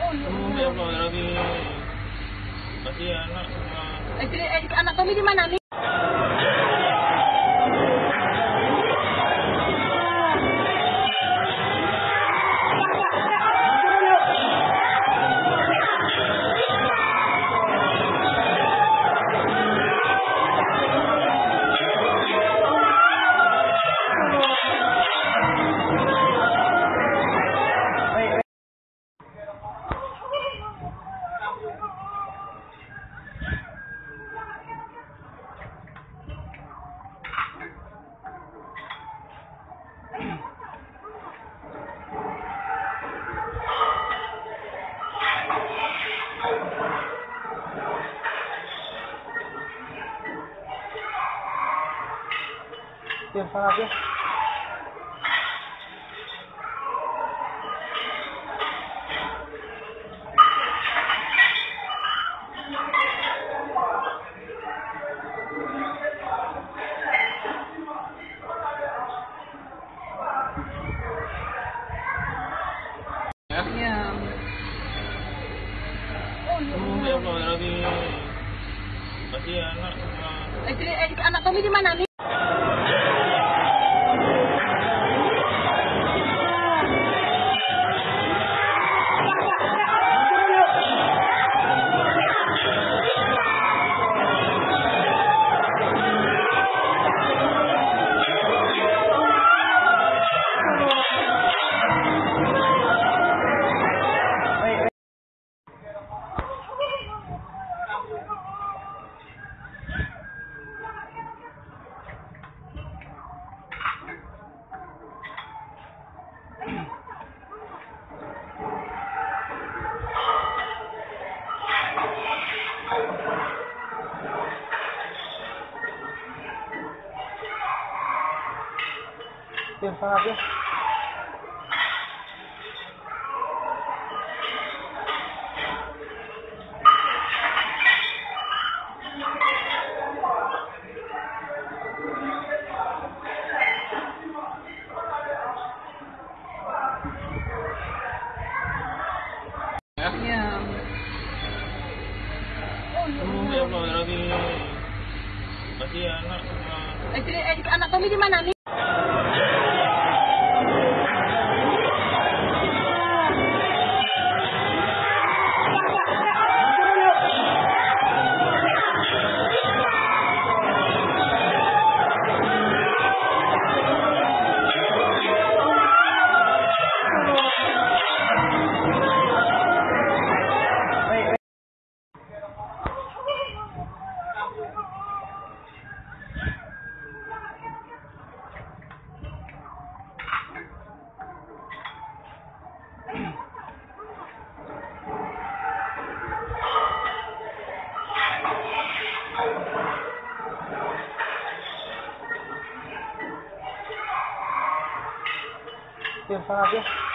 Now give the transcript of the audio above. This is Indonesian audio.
Ya Allah, lagi kasih anak sama anak kami di mana nih? Ya, sangat ya. Ya. Ya Allah, lagi kasih anak sama Anak kami di mana nih? Ya, sangat ya. Ya. Ya Allah, lagi kasih anak sama Anak kami di mana nih? Ya, sangat ya.